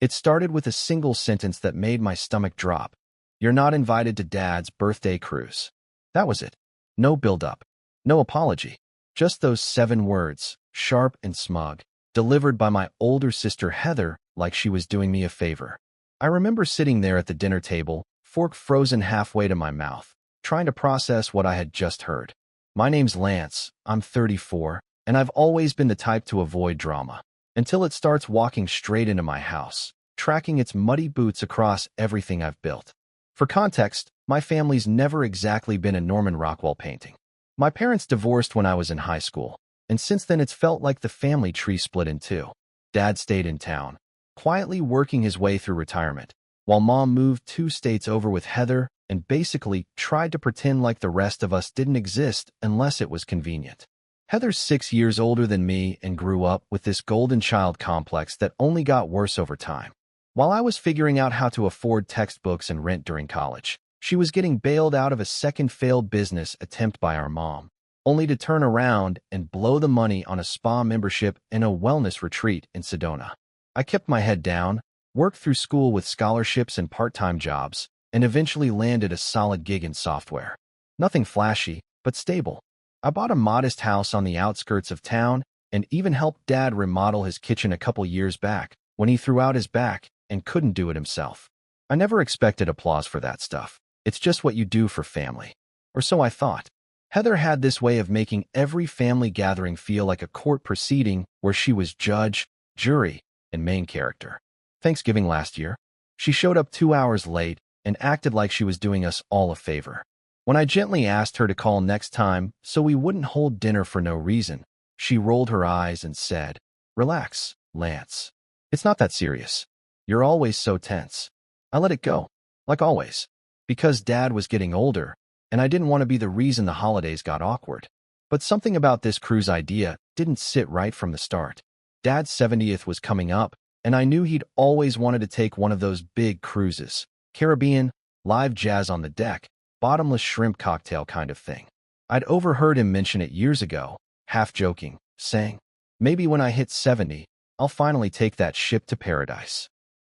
It started with a single sentence that made my stomach drop. "You're not invited to Dad's birthday cruise." That was it. No build-up. No apology. Just those 7 words, sharp and smug, delivered by my older sister Heather like she was doing me a favor. I remember sitting there at the dinner table, fork frozen halfway to my mouth, trying to process what I had just heard. My name's Lance, I'm 34, and I've always been the type to avoid drama, until it starts walking straight into my house, tracking its muddy boots across everything I've built. For context, my family's never exactly been a Norman Rockwell painting. My parents divorced when I was in high school, and since then it's felt like the family tree split in two. Dad stayed in town, quietly working his way through retirement, while Mom moved 2 states over with Heather and basically tried to pretend like the rest of us didn't exist unless it was convenient. Heather's 6 years older than me and grew up with this golden child complex that only got worse over time. While I was figuring out how to afford textbooks and rent during college, she was getting bailed out of a second failed business attempt by our mom, only to turn around and blow the money on a spa membership and a wellness retreat in Sedona. I kept my head down, worked through school with scholarships and part-time jobs, and eventually landed a solid gig in software. Nothing flashy, but stable. I bought a modest house on the outskirts of town and even helped Dad remodel his kitchen a couple years back when he threw out his back and couldn't do it himself. I never expected applause for that stuff. It's just what you do for family. Or so I thought. Heather had this way of making every family gathering feel like a court proceeding where she was judge, jury, and main character. Thanksgiving last year, she showed up 2 hours late and acted like she was doing us all a favor. When I gently asked her to call next time so we wouldn't hold dinner for no reason, she rolled her eyes and said, "Relax, Lance. It's not that serious. You're always so tense." I let it go, like always, because Dad was getting older, and I didn't want to be the reason the holidays got awkward. But something about this cruise idea didn't sit right from the start. Dad's 70th was coming up, and I knew he'd always wanted to take one of those big cruises. Caribbean, live jazz on the deck, bottomless shrimp cocktail kind of thing. I'd overheard him mention it years ago, half joking, saying, "Maybe when I hit 70, I'll finally take that ship to paradise."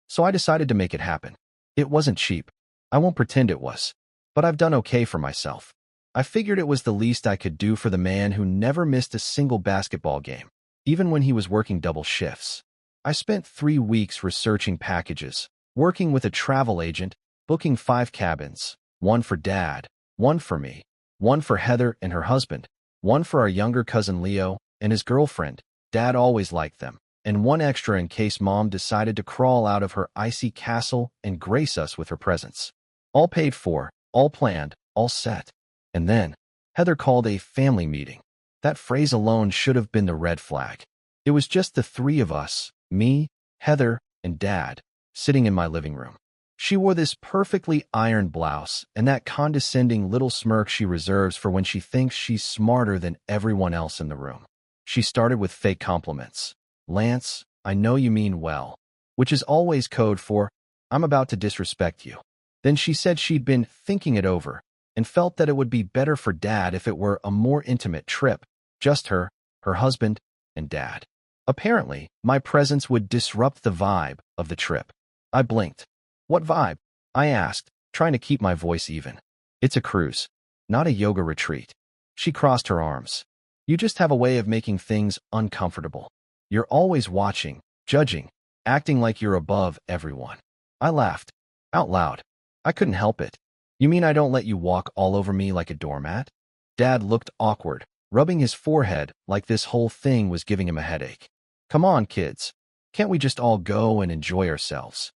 So I decided to make it happen. It wasn't cheap. I won't pretend it was. But I've done okay for myself. I figured it was the least I could do for the man who never missed a single basketball game, even when he was working double shifts. I spent 3 weeks researching packages, working with a travel agent, booking 5 cabins, one for Dad, one for me, one for Heather and her husband, one for our younger cousin Leo and his girlfriend. Dad always liked them, and one extra in case Mom decided to crawl out of her icy castle and grace us with her presence. All paid for, all planned, all set. And then, Heather called a family meeting. That phrase alone should have been the red flag. It was just the 3 of us, me, Heather, and Dad, sitting in my living room. She wore this perfectly ironed blouse and that condescending little smirk she reserves for when she thinks she's smarter than everyone else in the room. She started with fake compliments. "Lance, I know you mean well," which is always code for, "I'm about to disrespect you." Then she said she'd been thinking it over and felt that it would be better for Dad if it were a more intimate trip, just her, her husband, and Dad. Apparently, my presence would disrupt the vibe of the trip. I blinked. "What vibe?" I asked, trying to keep my voice even. "It's a cruise, not a yoga retreat." She crossed her arms. "You just have a way of making things uncomfortable. You're always watching, judging, acting like you're above everyone." I laughed, out loud. I couldn't help it. "You mean I don't let you walk all over me like a doormat?" Dad looked awkward, rubbing his forehead like this whole thing was giving him a headache. "Come on, kids. Can't we just all go and enjoy ourselves?"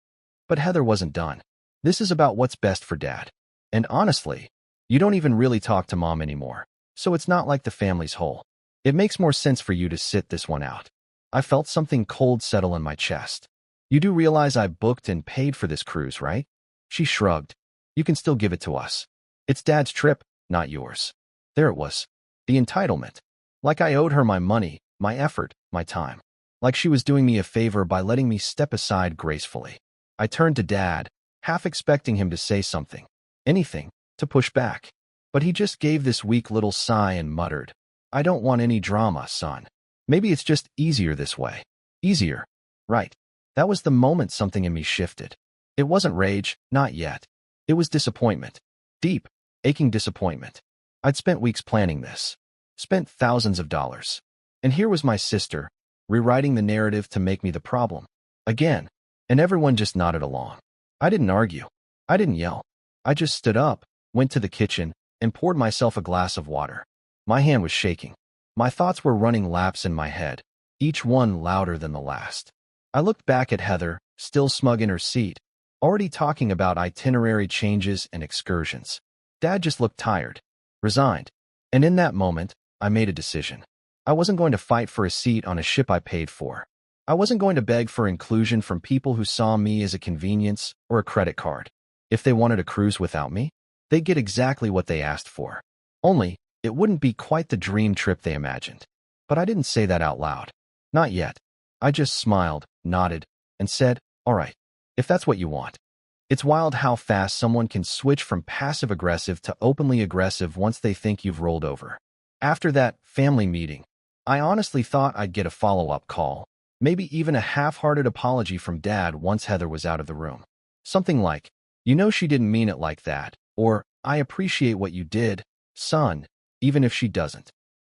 But Heather wasn't done. "This is about what's best for Dad. And honestly, you don't even really talk to Mom anymore, so it's not like the family's whole. It makes more sense for you to sit this one out." I felt something cold settle in my chest. "You do realize I booked and paid for this cruise, right?" She shrugged. "You can still give it to us. It's Dad's trip, not yours." There it was. The entitlement. Like I owed her my money, my effort, my time. Like she was doing me a favor by letting me step aside gracefully. I turned to Dad, half expecting him to say something. Anything, to push back. But he just gave this weak little sigh and muttered, "I don't want any drama, son. Maybe it's just easier this way." Easier. Right. That was the moment something in me shifted. It wasn't rage, not yet. It was disappointment. Deep, aching disappointment. I'd spent weeks planning this. Spent thousands of dollars. And here was my sister, rewriting the narrative to make me the problem. Again. And everyone just nodded along. I didn't argue. I didn't yell. I just stood up, went to the kitchen, and poured myself a glass of water. My hand was shaking. My thoughts were running laps in my head, each one louder than the last. I looked back at Heather, still smug in her seat, already talking about itinerary changes and excursions. Dad just looked tired, resigned. And in that moment, I made a decision. I wasn't going to fight for a seat on a ship I paid for. I wasn't going to beg for inclusion from people who saw me as a convenience or a credit card. If they wanted a cruise without me, they'd get exactly what they asked for. Only, it wouldn't be quite the dream trip they imagined. But I didn't say that out loud. Not yet. I just smiled, nodded, and said, all right, if that's what you want. It's wild how fast someone can switch from passive-aggressive to openly aggressive once they think you've rolled over. After that family meeting, I honestly thought I'd get a follow-up call. Maybe even a half-hearted apology from Dad once Heather was out of the room. Something like, you know she didn't mean it like that, or, I appreciate what you did, son, even if she doesn't.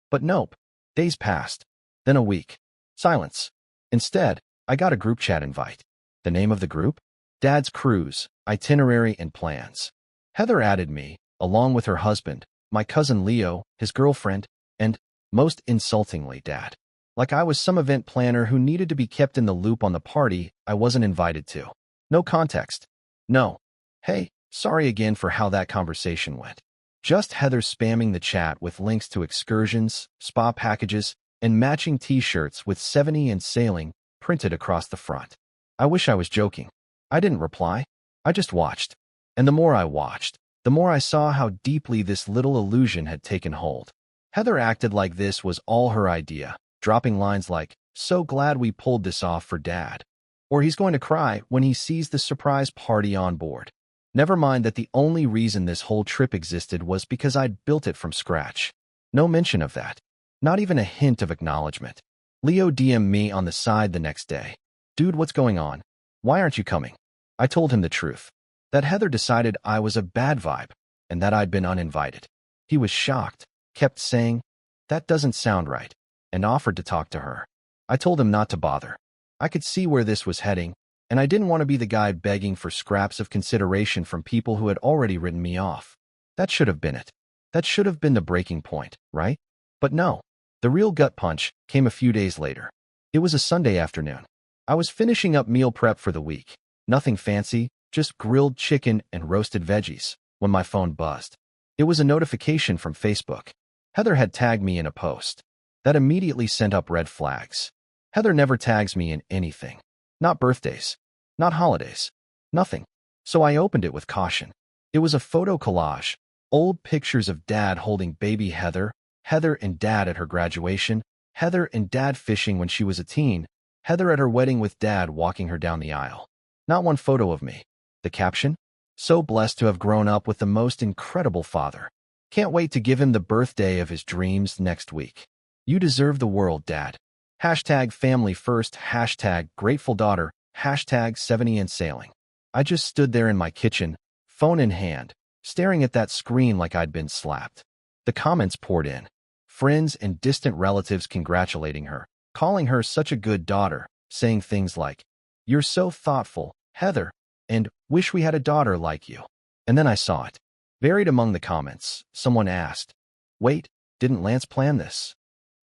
But nope. Days passed. Then a week. Silence. Instead, I got a group chat invite. The name of the group? Dad's Cruise, Itinerary and Plans. Heather added me, along with her husband, my cousin Leo, his girlfriend, and, most insultingly, Dad. Like I was some event planner who needed to be kept in the loop on the party I wasn't invited to. No context. No. Hey, sorry again for how that conversation went. Just Heather spamming the chat with links to excursions, spa packages, and matching t-shirts with 70 and sailing printed across the front. I wish I was joking. I didn't reply. I just watched. And the more I watched, the more I saw how deeply this little illusion had taken hold. Heather acted like this was all her idea, dropping lines like, so glad we pulled this off for Dad. Or he's going to cry when he sees the surprise party on board. Never mind that the only reason this whole trip existed was because I'd built it from scratch. No mention of that. Not even a hint of acknowledgement. Leo DM'd me on the side the next day. Dude, what's going on? Why aren't you coming? I told him the truth. That Heather decided I was a bad vibe, and that I'd been uninvited. He was shocked, kept saying, that doesn't sound right, and offered to talk to her. I told him not to bother. I could see where this was heading, and I didn't want to be the guy begging for scraps of consideration from people who had already written me off. That should have been it. That should have been the breaking point, right? But no. The real gut punch came a few days later. It was a Sunday afternoon. I was finishing up meal prep for the week. Nothing fancy, just grilled chicken and roasted veggies, when my phone buzzed. It was a notification from Facebook. Heather had tagged me in a post. That immediately sent up red flags. Heather never tags me in anything. Not birthdays. Not holidays. Nothing. So I opened it with caution. It was a photo collage. Old pictures of Dad holding baby Heather, Heather and Dad at her graduation, Heather and Dad fishing when she was a teen, Heather at her wedding with Dad walking her down the aisle. Not one photo of me. The caption? So blessed to have grown up with the most incredible father. Can't wait to give him the birthday of his dreams next week. You deserve the world, Dad. Hashtag family first, hashtag grateful daughter, hashtag 70 and sailing. I just stood there in my kitchen, phone in hand, staring at that screen like I'd been slapped. The comments poured in. Friends and distant relatives congratulating her, calling her such a good daughter, saying things like, you're so thoughtful, Heather, and wish we had a daughter like you. And then I saw it. Buried among the comments, someone asked, wait, didn't Lance plan this?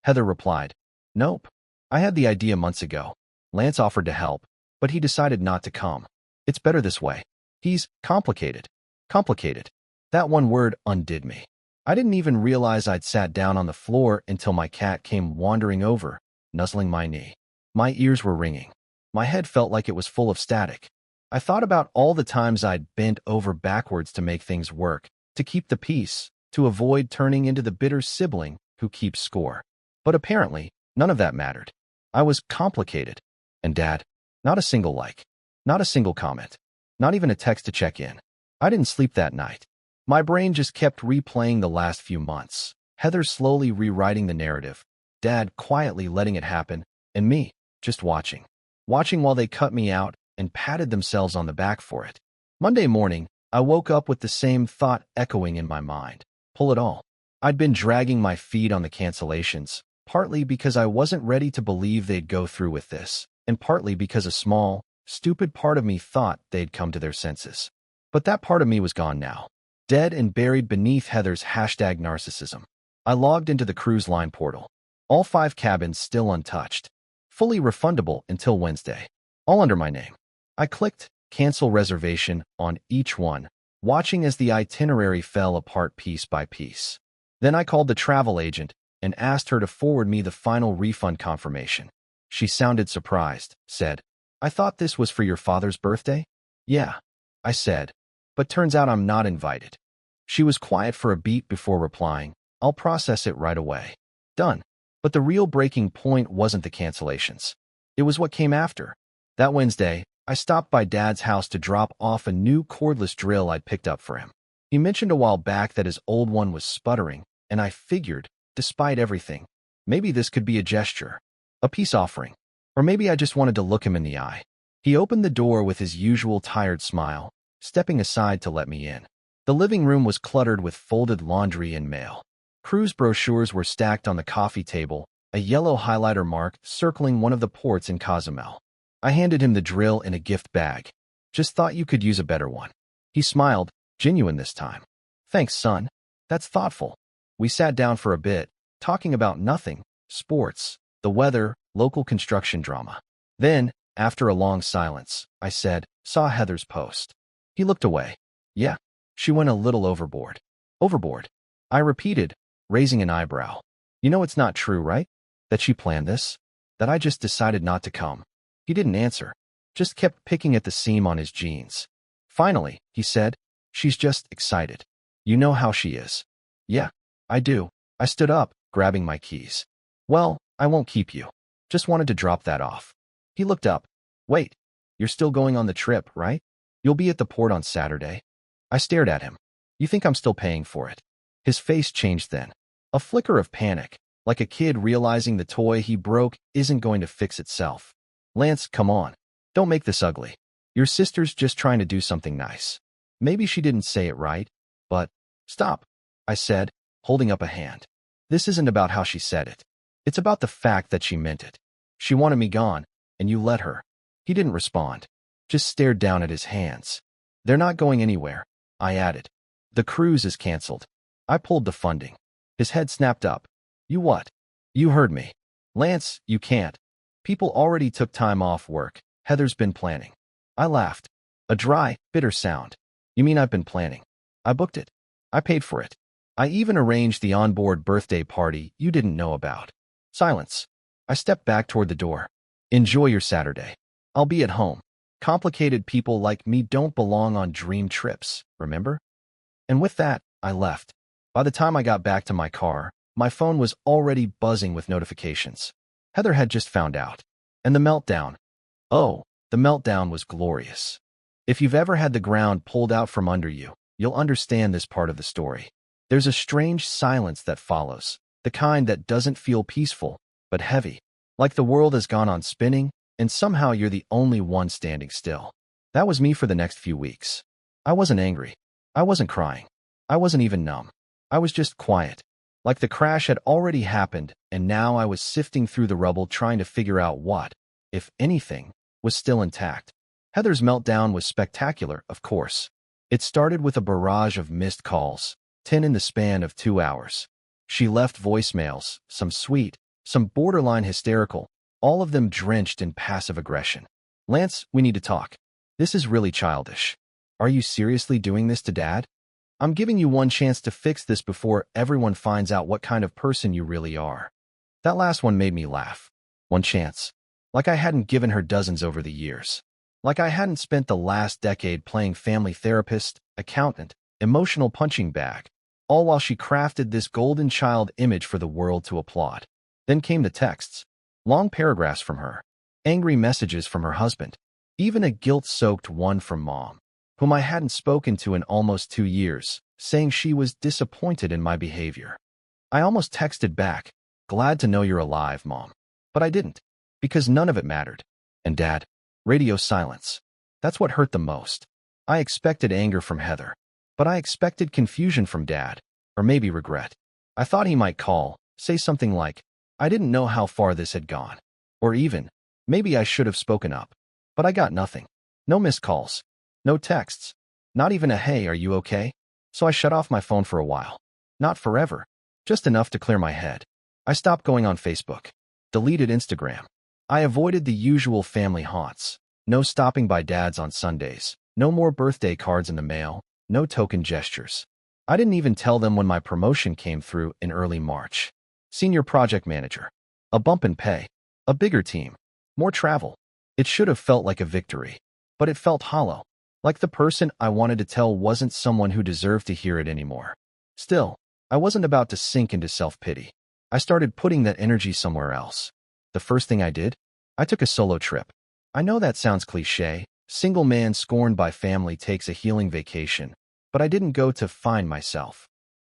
Heather replied, nope. I had the idea months ago. Lance offered to help, but he decided not to come. It's better this way. He's complicated. Complicated. That one word undid me. I didn't even realize I'd sat down on the floor until my cat came wandering over, nuzzling my knee. My ears were ringing. My head felt like it was full of static. I thought about all the times I'd bent over backwards to make things work, to keep the peace, to avoid turning into the bitter sibling who keeps score. But apparently, none of that mattered. I was complicated. And Dad, not a single like. Not a single comment. Not even a text to check in. I didn't sleep that night. My brain just kept replaying the last few months. Heather slowly rewriting the narrative. Dad quietly letting it happen. And me, just watching. watching while they cut me out and patted themselves on the back for it. Monday morning, I woke up with the same thought echoing in my mind. Pull it all. I'd been dragging my feet on the cancellations, partly because I wasn't ready to believe they'd go through with this, and partly because a small, stupid part of me thought they'd come to their senses. But that part of me was gone now, dead and buried beneath Heather's #narcissism. I logged into the cruise line portal. All 5 cabins still untouched. Fully refundable until Wednesday. All under my name. I clicked cancel reservation on each one, watching as the itinerary fell apart piece by piece. Then I called the travel agent and asked her to forward me the final refund confirmation. She sounded surprised, said, "I thought this was for your father's birthday?" "Yeah," I said, "but turns out I'm not invited." She was quiet for a beat before replying, "I'll process it right away." Done. But the real breaking point wasn't the cancellations. It was what came after. That Wednesday, I stopped by Dad's house to drop off a new cordless drill I'd picked up for him. He mentioned a while back that his old one was sputtering, and I figured, despite everything, maybe this could be a gesture, a peace offering, or maybe I just wanted to look him in the eye. He opened the door with his usual tired smile, stepping aside to let me in. The living room was cluttered with folded laundry and mail. Cruise brochures were stacked on the coffee table, a yellow highlighter mark circling one of the ports in Cozumel. I handed him the drill in a gift bag. "Just thought you could use a better one." He smiled, genuine this time. "Thanks, son. That's thoughtful." We sat down for a bit, talking about nothing, sports, the weather, local construction drama. Then, after a long silence, I said, "Saw Heather's post." He looked away. "Yeah, she went a little overboard." "Overboard?" I repeated, raising an eyebrow. "You know it's not true, right? That she planned this? That I just decided not to come?" He didn't answer, just kept picking at the seam on his jeans. Finally, he said, "She's just excited. You know how she is." "Yeah, I do." I stood up, grabbing my keys. "Well, I won't keep you. Just wanted to drop that off." He looked up. "Wait, you're still going on the trip, right? You'll be at the port on Saturday?" I stared at him. "You think I'm still paying for it?" His face changed then. A flicker of panic, like a kid realizing the toy he broke isn't going to fix itself. "Lance, come on. Don't make this ugly. Your sister's just trying to do something nice." Maybe she didn't say it right, but, "Stop," I said, holding up a hand. "This isn't about how she said it. It's about the fact that she meant it. She wanted me gone, and you let her." He didn't respond, just stared down at his hands. "They're not going anywhere," I added. "The cruise is canceled." I pulled the funding. His head snapped up. "You what?" "You heard me. Lance, you can't. People already took time off work. Heather's been planning." I laughed. A dry, bitter sound. "You mean I've been planning?" "I booked it. I paid for it. I even arranged the onboard birthday party you didn't know about." Silence. I stepped back toward the door. "Enjoy your Saturday. I'll be at home. Complicated people like me don't belong on dream trips, remember?" And with that, I left. By the time I got back to my car, my phone was already buzzing with notifications. Heather had just found out. And the meltdown. Oh, the meltdown was glorious. If you've ever had the ground pulled out from under you, you'll understand this part of the story. There's a strange silence that follows, the kind that doesn't feel peaceful, but heavy, like the world has gone on spinning, and somehow you're the only one standing still. That was me for the next few weeks. I wasn't angry. I wasn't crying. I wasn't even numb. I was just quiet. Like the crash had already happened, and now I was sifting through the rubble trying to figure out what, if anything, was still intact. Heather's meltdown was spectacular, of course. It started with a barrage of missed calls, 10 in the span of 2 hours. She left voicemails, some sweet, some borderline hysterical, all of them drenched in passive aggression. "Lance, we need to talk. This is really childish. Are you seriously doing this to Dad? I'm giving you one chance to fix this before everyone finds out what kind of person you really are." That last one made me laugh. One chance. Like I hadn't given her dozens over the years. Like I hadn't spent the last decade playing family therapist, accountant, emotional punching bag, all while she crafted this golden child image for the world to applaud. Then came the texts. Long paragraphs from her. Angry messages from her husband. Even a guilt-soaked one from Mom, whom I hadn't spoken to in almost 2 years, saying she was disappointed in my behavior. I almost texted back, "Glad to know you're alive, Mom." But I didn't, because none of it mattered. And Dad? Radio silence. That's what hurt the most. I expected anger from Heather, but I expected confusion from Dad, or maybe regret. I thought he might call, say something like, I didn't know how far this had gone. Or even, maybe I should have spoken up. But I got nothing. No missed calls. No texts. Not even a hey, are you okay? So I shut off my phone for a while. Not forever. Just enough to clear my head. I stopped going on Facebook. Deleted Instagram. I avoided the usual family haunts. No stopping by Dad's on Sundays. No more birthday cards in the mail. No token gestures. I didn't even tell them when my promotion came through in early March. Senior project manager. A bump in pay. A bigger team. More travel. It should have felt like a victory. But it felt hollow. Like the person I wanted to tell wasn't someone who deserved to hear it anymore. Still, I wasn't about to sink into self-pity. I started putting that energy somewhere else. The first thing I did? I took a solo trip. I know that sounds cliché. Single man scorned by family takes a healing vacation. But I didn't go to find myself.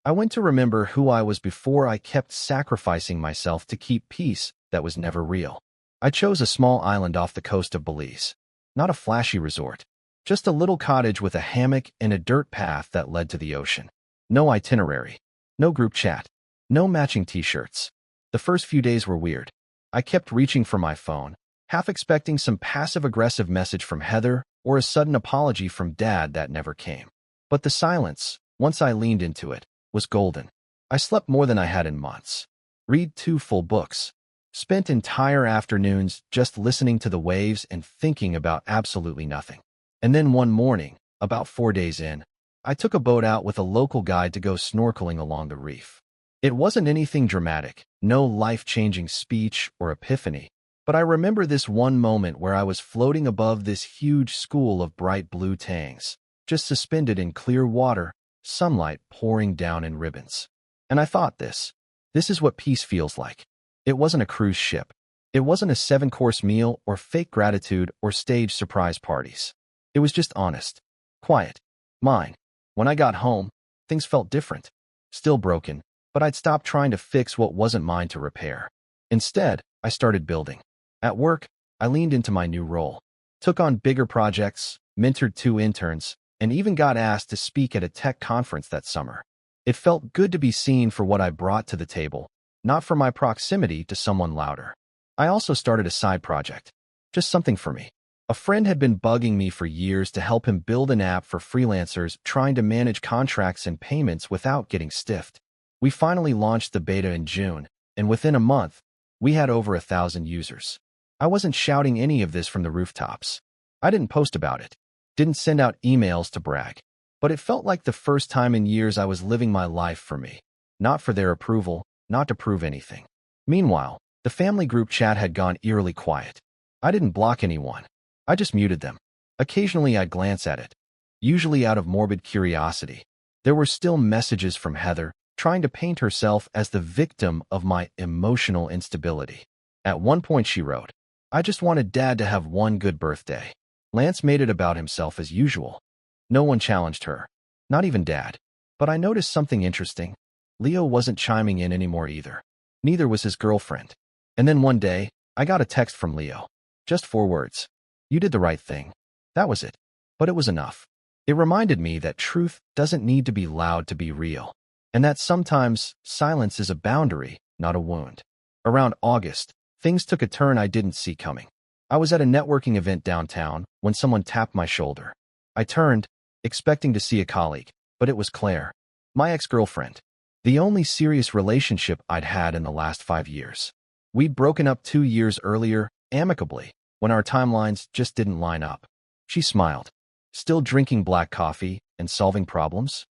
I went to remember who I was before I kept sacrificing myself to keep peace that was never real. I chose a small island off the coast of Belize. Not a flashy resort. Just a little cottage with a hammock and a dirt path that led to the ocean. No itinerary. No group chat. No matching t-shirts. The first few days were weird. I kept reaching for my phone, half expecting some passive-aggressive message from Heather or a sudden apology from Dad that never came. But the silence, once I leaned into it, was golden. I slept more than I had in months. Read 2 full books. Spent entire afternoons just listening to the waves and thinking about absolutely nothing. And then one morning, about 4 days in, I took a boat out with a local guide to go snorkeling along the reef. It wasn't anything dramatic, no life-changing speech or epiphany, but I remember this one moment where I was floating above this huge school of bright blue tangs, just suspended in clear water, sunlight pouring down in ribbons. And I thought this is what peace feels like. It wasn't a cruise ship. It wasn't a 7-course meal or fake gratitude or staged surprise parties. It was just honest, quiet, mine. When I got home, things felt different. Still broken, but I'd stopped trying to fix what wasn't mine to repair. Instead, I started building. At work, I leaned into my new role, took on bigger projects, mentored 2 interns, and even got asked to speak at a tech conference that summer. It felt good to be seen for what I brought to the table, not for my proximity to someone louder. I also started a side project, just something for me. A friend had been bugging me for years to help him build an app for freelancers trying to manage contracts and payments without getting stiffed. We finally launched the beta in June, and within a month, we had over 1,000 users. I wasn't shouting any of this from the rooftops. I didn't post about it, didn't send out emails to brag, but it felt like the first time in years I was living my life for me, not for their approval, not to prove anything. Meanwhile, the family group chat had gone eerily quiet. I didn't block anyone. I just muted them. Occasionally I'd glance at it, usually out of morbid curiosity. There were still messages from Heather, trying to paint herself as the victim of my emotional instability. At one point she wrote, I just wanted Dad to have one good birthday. Lance made it about himself as usual. No one challenged her, not even Dad. But I noticed something interesting. Leo wasn't chiming in anymore either. Neither was his girlfriend. And then one day, I got a text from Leo. Just 4 words. You did the right thing. That was it. But it was enough. It reminded me that truth doesn't need to be loud to be real. And that sometimes silence is a boundary, not a wound. Around August, things took a turn I didn't see coming. I was at a networking event downtown when someone tapped my shoulder. I turned, expecting to see a colleague, but it was Claire, my ex-girlfriend. The only serious relationship I'd had in the last 5 years. We'd broken up 2 years earlier, amicably, when our timelines just didn't line up. She smiled. Still drinking black coffee and solving problems?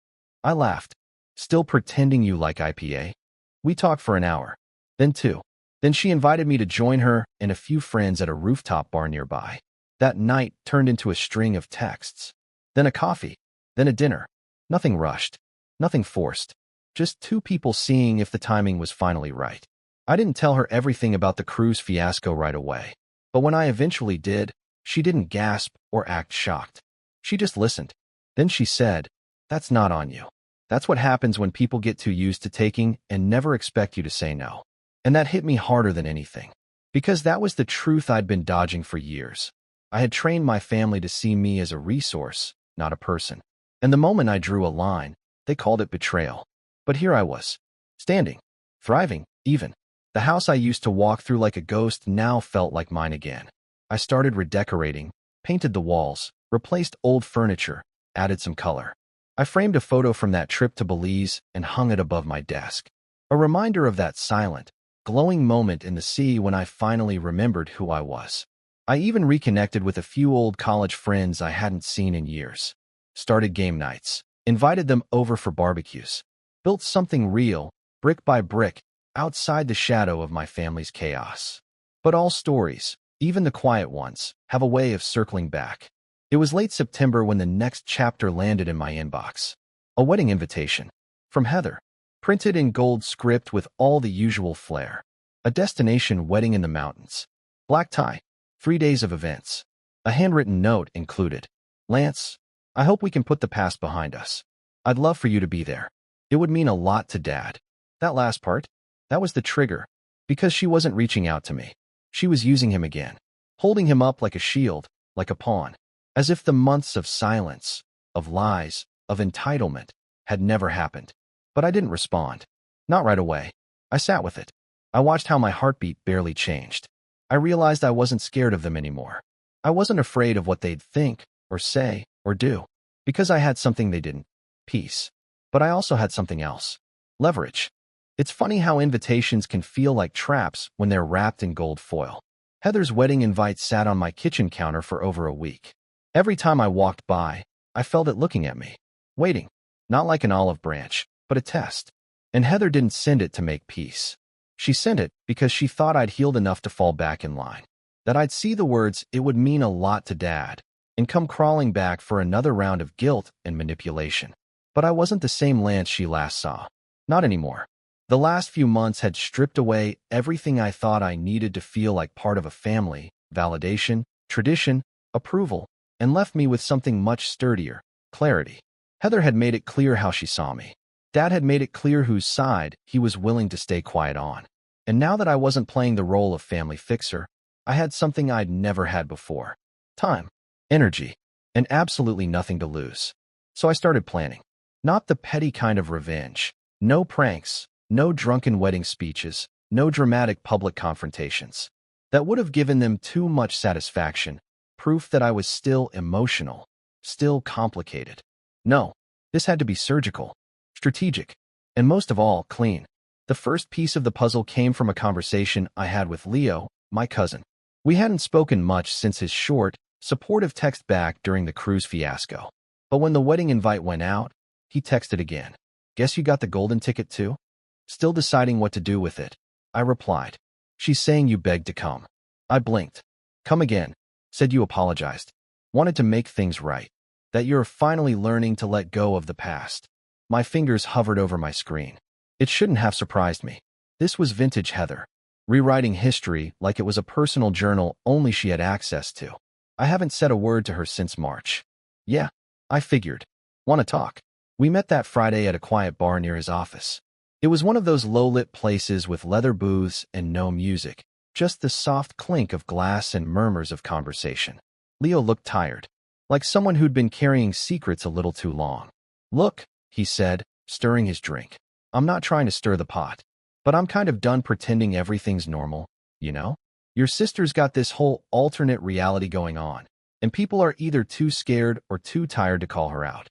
I laughed. Still pretending you like IPA? We talked for an hour. Then 2. Then she invited me to join her and a few friends at a rooftop bar nearby. That night turned into a string of texts. Then a coffee. Then a dinner. Nothing rushed. Nothing forced. Just 2 people seeing if the timing was finally right. I didn't tell her everything about the cruise fiasco right away. But when I eventually did, she didn't gasp or act shocked. She just listened. Then she said, That's not on you. That's what happens when people get too used to taking and never expect you to say no. And that hit me harder than anything. Because that was the truth I'd been dodging for years. I had trained my family to see me as a resource, not a person. And the moment I drew a line, they called it betrayal. But here I was, standing, thriving, even. The house I used to walk through like a ghost now felt like mine again. I started redecorating, painted the walls, replaced old furniture, added some color. I framed a photo from that trip to Belize and hung it above my desk. A reminder of that silent, glowing moment in the sea when I finally remembered who I was. I even reconnected with a few old college friends I hadn't seen in years. Started game nights, invited them over for barbecues, built something real, brick by brick, outside the shadow of my family's chaos. But all stories, even the quiet ones, have a way of circling back. It was late September when the next chapter landed in my inbox. A wedding invitation. From Heather. Printed in gold script with all the usual flair. A destination wedding in the mountains. Black tie. 3 days of events. A handwritten note included. Lance, I hope we can put the past behind us. I'd love for you to be there. It would mean a lot to Dad. That last part, that was the trigger. Because she wasn't reaching out to me. She was using him again. Holding him up like a shield, like a pawn. As if the months of silence, of lies, of entitlement, had never happened. But I didn't respond. Not right away. I sat with it. I watched how my heartbeat barely changed. I realized I wasn't scared of them anymore. I wasn't afraid of what they'd think, or say, or do. Because I had something they didn't. Peace. But I also had something else. Leverage. It's funny how invitations can feel like traps when they're wrapped in gold foil. Heather's wedding invite sat on my kitchen counter for over a week. Every time I walked by, I felt it looking at me. Waiting. Not like an olive branch, but a test. And Heather didn't send it to make peace. She sent it because she thought I'd healed enough to fall back in line. That I'd see the words, "It would mean a lot to Dad," and come crawling back for another round of guilt and manipulation. But I wasn't the same Lance she last saw. Not anymore. The last few months had stripped away everything I thought I needed to feel like part of a family, validation, tradition, approval, and left me with something much sturdier, clarity. Heather had made it clear how she saw me. Dad had made it clear whose side he was willing to stay quiet on. And now that I wasn't playing the role of family fixer, I had something I'd never had before. Time, energy, and absolutely nothing to lose. So I started planning. Not the petty kind of revenge. No pranks, no drunken wedding speeches, no dramatic public confrontations. That would have given them too much satisfaction, proof that I was still emotional, still complicated. No, this had to be surgical, strategic, and most of all, clean. The first piece of the puzzle came from a conversation I had with Leo, my cousin. We hadn't spoken much since his short, supportive text back during the cruise fiasco. But when the wedding invite went out, he texted again. "Guess you got the golden ticket too?" Still deciding what to do with it, I replied. "She's saying you begged to come." I blinked. "Come again." Said you apologized. Wanted to make things right. That you're finally learning to let go of the past. My fingers hovered over my screen. It shouldn't have surprised me. This was vintage Heather. Rewriting history like it was a personal journal only she had access to. I haven't said a word to her since March. Yeah, I figured. Want to talk? We met that Friday at a quiet bar near his office. It was one of those low-lit places with leather booths and no music, just the soft clink of glass and murmurs of conversation. Leo looked tired, like someone who'd been carrying secrets a little too long. "Look," he said, stirring his drink. "I'm not trying to stir the pot, but I'm kind of done pretending everything's normal, you know? Your sister's got this whole alternate reality going on, and people are either too scared or too tired to call her out.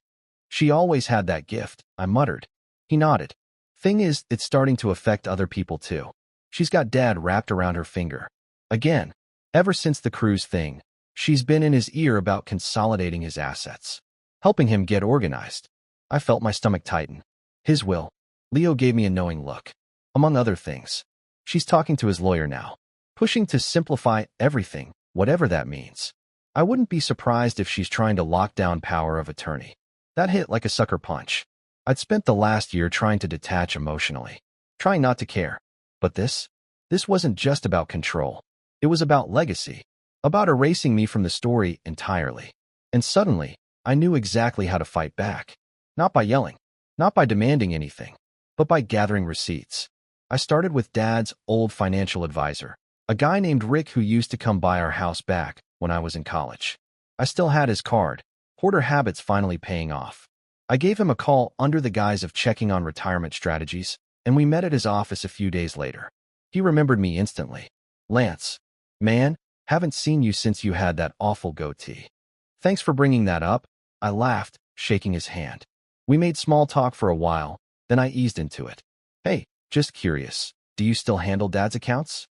She always had that gift," I muttered. He nodded. "Thing is, it's starting to affect other people too. She's got Dad wrapped around her finger. Again, ever since the cruise thing, she's been in his ear about consolidating his assets, helping him get organized." I felt my stomach tighten. His will. Leo gave me a knowing look. Among other things. She's talking to his lawyer now, pushing to simplify everything, whatever that means. I wouldn't be surprised if she's trying to lock down power of attorney. That hit like a sucker punch. I'd spent the last year trying to detach emotionally, trying not to care. But this wasn't just about control. It was about legacy, about erasing me from the story entirely. And suddenly, I knew exactly how to fight back. Not by yelling, not by demanding anything, but by gathering receipts. I started with Dad's old financial advisor, A guy named Rick who used to come by our house back when I was in college. I still had his card. Hoarder habits finally paying off. I gave him a call under the guise of checking on retirement strategies, and we met at his office a few days later. He remembered me instantly. Lance. Man, haven't seen you since you had that awful goatee. Thanks for bringing that up, I laughed, shaking his hand. We made small talk for a while, then I eased into it. Hey, just curious, do you still handle Dad's accounts?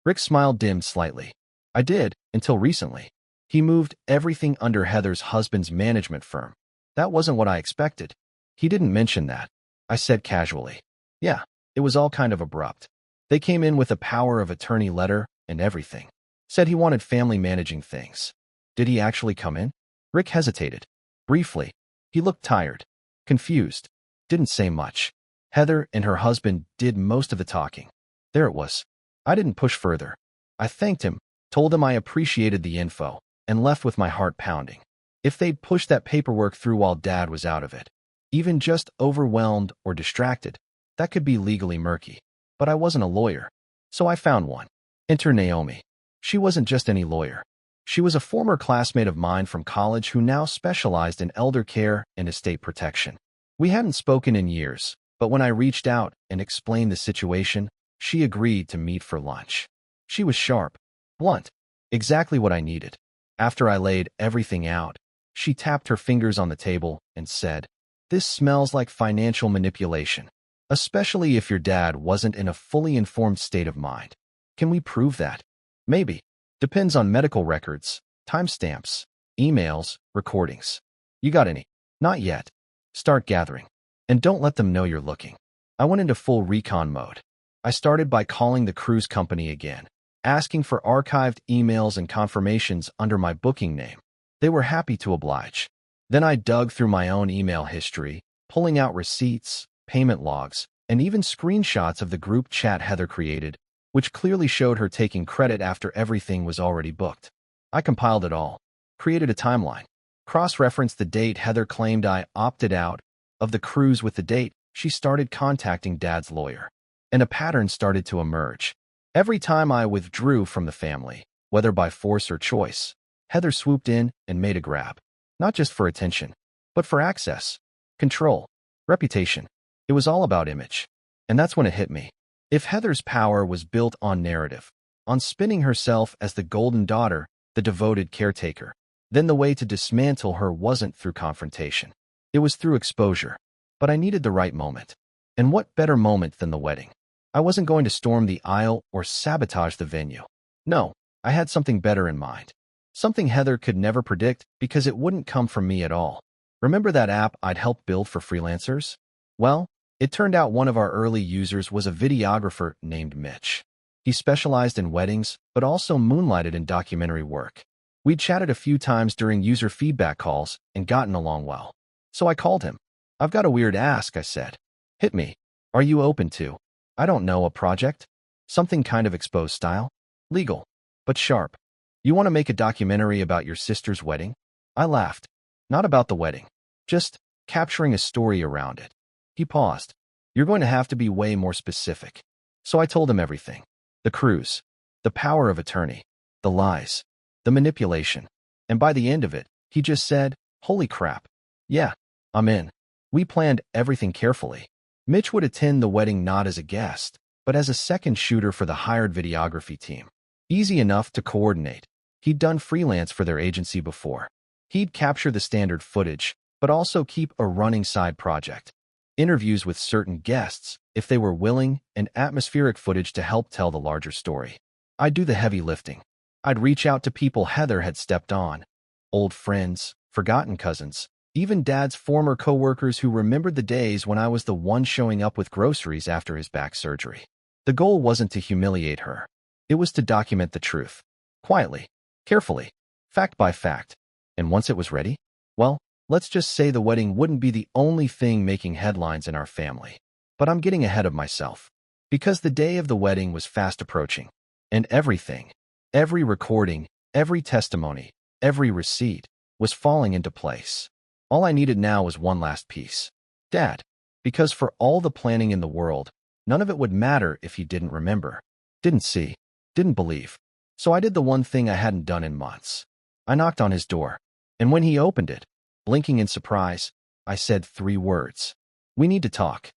Rick's smile dimmed slightly. I did, until recently. He moved everything under Heather's husband's management firm. That wasn't what I expected. He didn't mention that. I said casually. Yeah, it was all kind of abrupt. They came in with a power of attorney letter and everything. Said he wanted family managing things. Did he actually come in? Rick hesitated. Briefly. He looked tired. Confused. Didn't say much. Heather and her husband did most of the talking. There it was. I didn't push further. I thanked him, told him I appreciated the info, and left with my heart pounding. If they'd pushed that paperwork through while Dad was out of it, even just overwhelmed or distracted, that could be legally murky. But I wasn't a lawyer, so I found one. Enter Naomi. She wasn't just any lawyer. She was a former classmate of mine from college who now specialized in elder care and estate protection. We hadn't spoken in years, but when I reached out and explained the situation, she agreed to meet for lunch. She was sharp, blunt, exactly what I needed. After I laid everything out, she tapped her fingers on the table and said, "This smells like financial manipulation, especially if your dad wasn't in a fully informed state of mind. Can we prove that? Maybe. Depends on medical records, timestamps, emails, recordings. You got any? Not yet. Start gathering. And don't let them know you're looking." I went into full recon mode. I started by calling the cruise company again, asking for archived emails and confirmations under my booking name. They were happy to oblige. Then I dug through my own email history, pulling out receipts, payment logs, and even screenshots of the group chat Heather created, which clearly showed her taking credit after everything was already booked. I compiled it all, created a timeline, cross-referenced the date Heather claimed I opted out of the cruise with the date she started contacting Dad's lawyer. And a pattern started to emerge. Every time I withdrew from the family, whether by force or choice, Heather swooped in and made a grab. Not just for attention, but for access, control, reputation. It was all about image. And that's when it hit me. If Heather's power was built on narrative, on spinning herself as the golden daughter, the devoted caretaker, then the way to dismantle her wasn't through confrontation. It was through exposure. But I needed the right moment. And what better moment than the wedding? I wasn't going to storm the aisle or sabotage the venue. No, I had something better in mind. Something Heather could never predict because it wouldn't come from me at all. Remember that app I'd helped build for freelancers? Well, it turned out one of our early users was a videographer named Mitch. He specialized in weddings, but also moonlighted in documentary work. We'd chatted a few times during user feedback calls and gotten along well. So I called him. "I've got a weird ask," I said. "Hit me. Are you open to, I don't know, a project? Something kind of exposed style? Legal, but sharp. You want to make a documentary about your sister's wedding?" I laughed. Not about the wedding. Just capturing a story around it. He paused. "You're going to have to be way more specific." So I told him everything. The cruise. The power of attorney. The lies. The manipulation. And by the end of it, he just said, "Holy crap. Yeah, I'm in." We planned everything carefully. Mitch would attend the wedding not as a guest, but as a second shooter for the hired videography team. Easy enough to coordinate. He'd done freelance for their agency before. He'd capture the standard footage, but also keep a running side project. Interviews with certain guests, if they were willing, and atmospheric footage to help tell the larger story. I'd do the heavy lifting. I'd reach out to people Heather had stepped on. Old friends, forgotten cousins, even Dad's former coworkers who remembered the days when I was the one showing up with groceries after his back surgery. The goal wasn't to humiliate her. It was to document the truth. Quietly, carefully, fact by fact. And once it was ready, well, let's just say the wedding wouldn't be the only thing making headlines in our family. But I'm getting ahead of myself. Because the day of the wedding was fast approaching. And everything, every recording, every testimony, every receipt, was falling into place. All I needed now was one last piece. Dad. Because for all the planning in the world, none of it would matter if he didn't remember, didn't see, Didn't believe. So I did the one thing I hadn't done in months. I knocked on his door, and when he opened it, blinking in surprise, I said 3 words. We need to talk.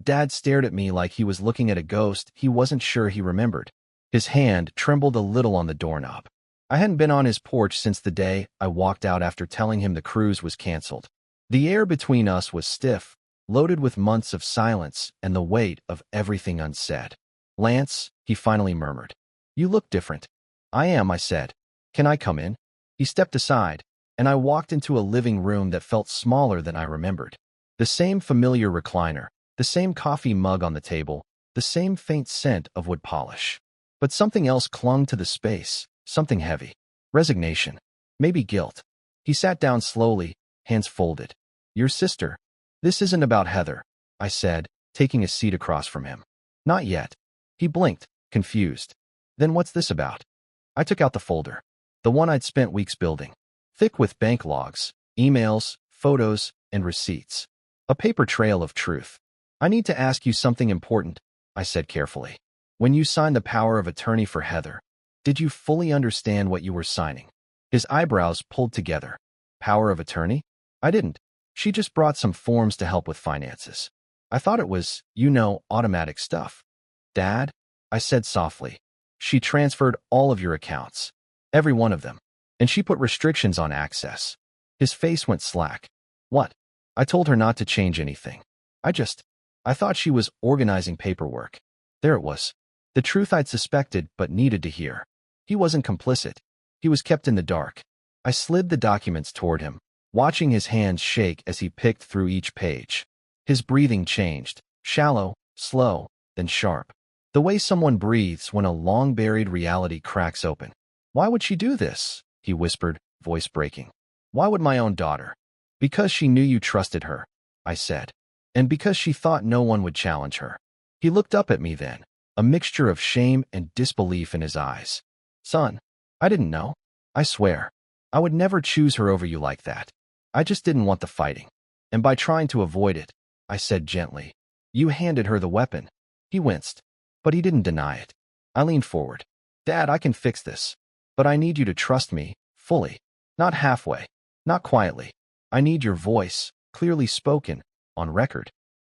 Dad stared at me like he was looking at a ghost he wasn't sure he remembered. His hand trembled a little on the doorknob. I hadn't been on his porch since the day I walked out after telling him the cruise was canceled. The air between us was stiff, loaded with months of silence and the weight of everything unsaid. Lance, he finally murmured. You look different. I am, I said. Can I come in? He stepped aside, and I walked into a living room that felt smaller than I remembered. The same familiar recliner, the same coffee mug on the table, the same faint scent of wood polish. But something else clung to the space, something heavy. Resignation. Maybe guilt. He sat down slowly, hands folded. Your sister. This isn't about Heather, I said, taking a seat across from him. Not yet. He blinked, confused. Then what's this about? I took out the folder. The one I'd spent weeks building. Thick with bank logs, emails, photos, and receipts. A paper trail of truth. I need to ask you something important, I said carefully. When you signed the power of attorney for Heather, did you fully understand what you were signing? His eyebrows pulled together. Power of attorney? I didn't. She just brought some forms to help with finances. I thought it was, automatic stuff. Dad, I said softly, she transferred all of your accounts. Every one of them. And she put restrictions on access. His face went slack. What? I told her not to change anything. I thought she was organizing paperwork. There it was. The truth I'd suspected but needed to hear. He wasn't complicit. He was kept in the dark. I slid the documents toward him, watching his hands shake as he picked through each page. His breathing changed, shallow, slow, then sharp. The way someone breathes when a long-buried reality cracks open. Why would she do this? He whispered, voice breaking. Why would my own daughter? Because she knew you trusted her, I said. And because she thought no one would challenge her. He looked up at me then, a mixture of shame and disbelief in his eyes. Son, I didn't know. I swear. I would never choose her over you like that. I just didn't want the fighting. And by trying to avoid it, I said gently, you handed her the weapon. He winced, but he didn't deny it. I leaned forward. Dad, I can fix this. But I need you to trust me, fully. Not halfway. Not quietly. I need your voice, clearly spoken, on record.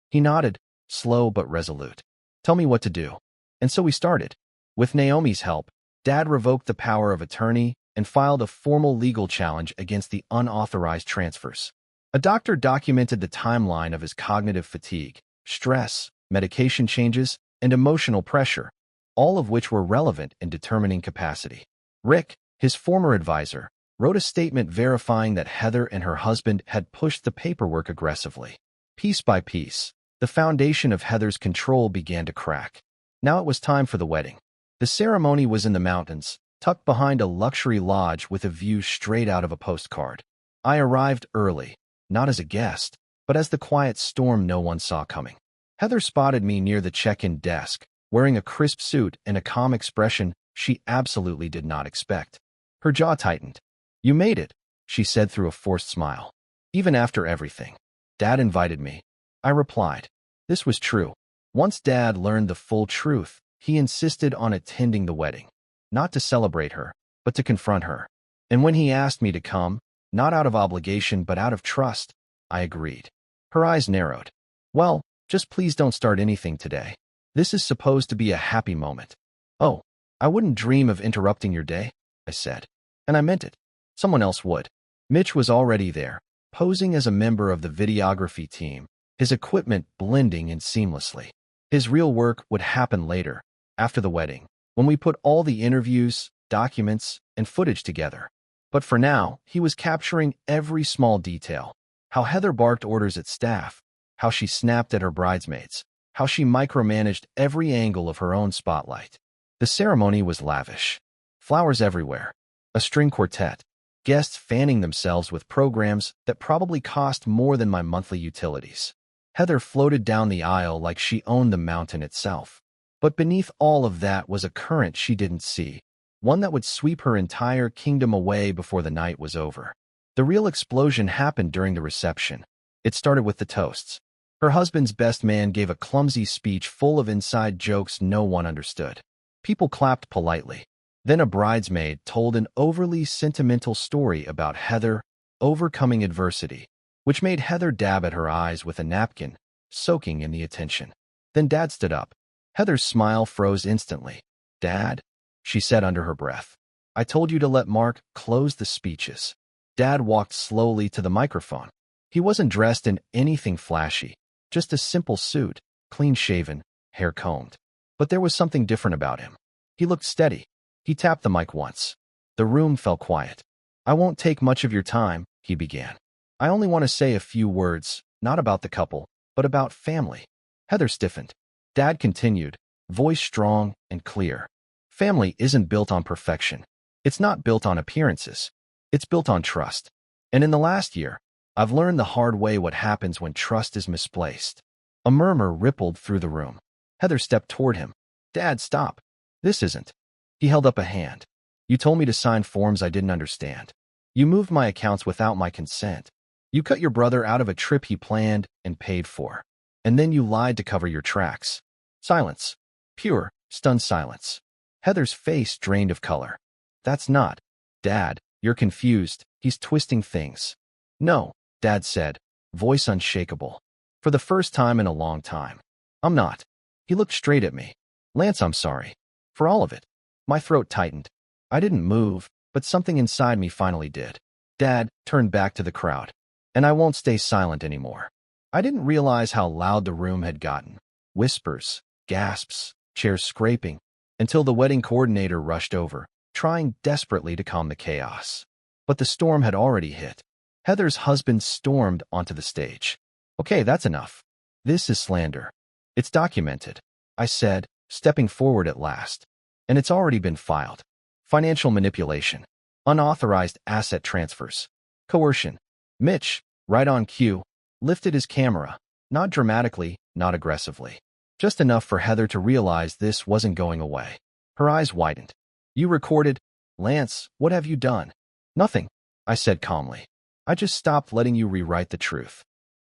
He nodded, slow but resolute. Tell me what to do. And so we started. With Naomi's help, Dad revoked the power of attorney and filed a formal legal challenge against the unauthorized transfers. A doctor documented the timeline of his cognitive fatigue, stress, medication changes, and emotional pressure, all of which were relevant in determining capacity. Rick, his former advisor, wrote a statement verifying that Heather and her husband had pushed the paperwork aggressively. Piece by piece, the foundation of Heather's control began to crack. Now it was time for the wedding. The ceremony was in the mountains, tucked behind a luxury lodge with a view straight out of a postcard. I arrived early, not as a guest, but as the quiet storm no one saw coming. Heather spotted me near the check-in desk, wearing a crisp suit and a calm expression she absolutely did not expect. Her jaw tightened. You made it, she said through a forced smile. Even after everything. Dad invited me. I replied. This was true. Once Dad learned the full truth, he insisted on attending the wedding. Not to celebrate her, but to confront her. And when he asked me to come, not out of obligation but out of trust, I agreed. Her eyes narrowed. Well, just please don't start anything today. This is supposed to be a happy moment. Oh, I wouldn't dream of interrupting your day, I said. And I meant it. Someone else would. Mitch was already there, posing as a member of the videography team, his equipment blending in seamlessly. His real work would happen later, after the wedding, when we put all the interviews, documents, and footage together. But for now, he was capturing every small detail. How Heather barked orders at staff, how she snapped at her bridesmaids, how she micromanaged every angle of her own spotlight. The ceremony was lavish. Flowers everywhere. A string quartet. Guests fanning themselves with programs that probably cost more than my monthly utilities. Heather floated down the aisle like she owned the mountain itself. But beneath all of that was a current she didn't see, one that would sweep her entire kingdom away before the night was over. The real explosion happened during the reception. It started with the toasts. Her husband's best man gave a clumsy speech full of inside jokes no one understood. People clapped politely. Then a bridesmaid told an overly sentimental story about Heather overcoming adversity, which made Heather dab at her eyes with a napkin, soaking in the attention. Then Dad stood up. Heather's smile froze instantly. "Dad," she said under her breath, "I told you to let Mark close the speeches." Dad walked slowly to the microphone. He wasn't dressed in anything flashy, just a simple suit, clean-shaven, hair combed. But there was something different about him. He looked steady. He tapped the mic once. The room fell quiet. "I won't take much of your time," he began. "I only want to say a few words, not about the couple, but about family." Heather stiffened. Dad continued, voice strong and clear. "Family isn't built on perfection. It's not built on appearances. It's built on trust. And in the last year, I've learned the hard way what happens when trust is misplaced." A murmur rippled through the room. Heather stepped toward him. "Dad, stop. This isn't." He held up a hand. "You told me to sign forms I didn't understand. You moved my accounts without my consent. You cut your brother out of a trip he planned and paid for. And then you lied to cover your tracks." Silence. Pure, stunned silence. Heather's face drained of color. "That's not. Dad, you're confused. He's twisting things." "No," Dad said, voice unshakable. "For the first time in a long time. I'm not." He looked straight at me. "Lance, I'm sorry. For all of it." My throat tightened. I didn't move, but something inside me finally did. Dad turned back to the crowd. "And I won't stay silent anymore." I didn't realize how loud the room had gotten. Whispers, gasps, chairs scraping, until the wedding coordinator rushed over, trying desperately to calm the chaos. But the storm had already hit. Heather's husband stormed onto the stage. "Okay, that's enough. This is slander. It's documented," I said, stepping forward at last. "And it's already been filed. Financial manipulation, unauthorized asset transfers, coercion." Mitch, right on cue, lifted his camera, not dramatically, not aggressively. Just enough for Heather to realize this wasn't going away. Her eyes widened. "You recorded? Lance, what have you done?" "Nothing," I said calmly. "I just stopped letting you rewrite the truth."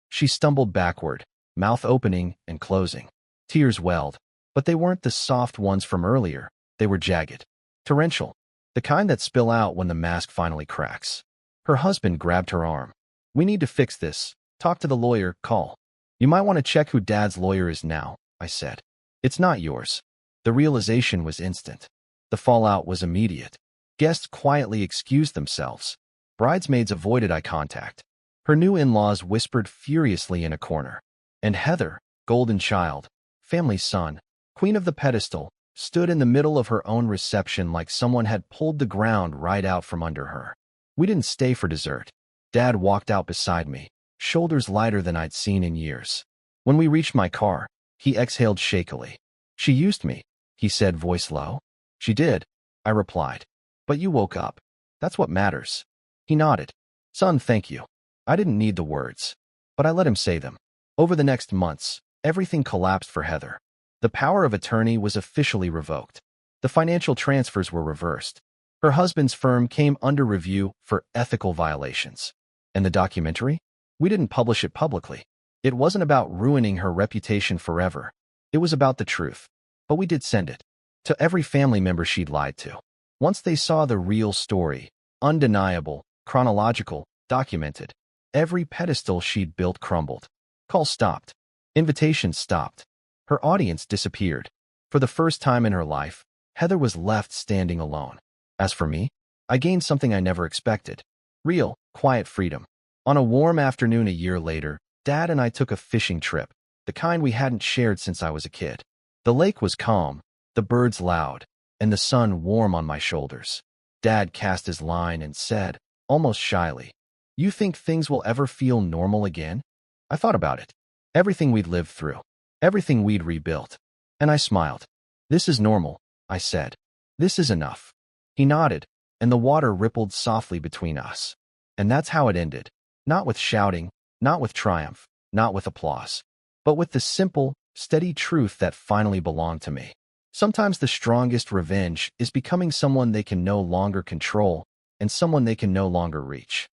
She stumbled backward, mouth opening and closing. Tears welled, but they weren't the soft ones from earlier. They were jagged, torrential, the kind that spill out when the mask finally cracks. Her husband grabbed her arm. "We need to fix this. Talk to the lawyer, call." "You might want to check who Dad's lawyer is now," I said. "It's not yours." The realization was instant. The fallout was immediate. Guests quietly excused themselves. Bridesmaids avoided eye contact. Her new in-laws whispered furiously in a corner. And Heather, golden child, family's son, queen of the pedestal, stood in the middle of her own reception like someone had pulled the ground right out from under her. We didn't stay for dessert. Dad walked out beside me, shoulders lighter than I'd seen in years. When we reached my car, he exhaled shakily. "She used me," he said, voice low. "She did," I replied. "But you woke up. That's what matters." He nodded. "Son, thank you." I didn't need the words, but I let him say them. Over the next months, everything collapsed for Heather. The power of attorney was officially revoked. The financial transfers were reversed. Her husband's firm came under review for ethical violations. And the documentary? We didn't publish it publicly. It wasn't about ruining her reputation forever. It was about the truth. But we did send it to every family member she'd lied to. Once they saw the real story, undeniable, chronological, documented, every pedestal she'd built crumbled. Calls stopped. Invitations stopped. Her audience disappeared. For the first time in her life, Heather was left standing alone. As for me, I gained something I never expected. Real, quiet freedom. On a warm afternoon a year later, Dad and I took a fishing trip, the kind we hadn't shared since I was a kid. The lake was calm, the birds loud, and the sun warm on my shoulders. Dad cast his line and said, almost shyly, "You think things will ever feel normal again?" I thought about it. Everything we'd lived through. Everything we'd rebuilt. And I smiled. "This is normal," I said. "This is enough." He nodded, and the water rippled softly between us. And that's how it ended. Not with shouting, not with triumph, not with applause, but with the simple, steady truth that finally belonged to me. Sometimes the strongest revenge is becoming someone they can no longer control and someone they can no longer reach.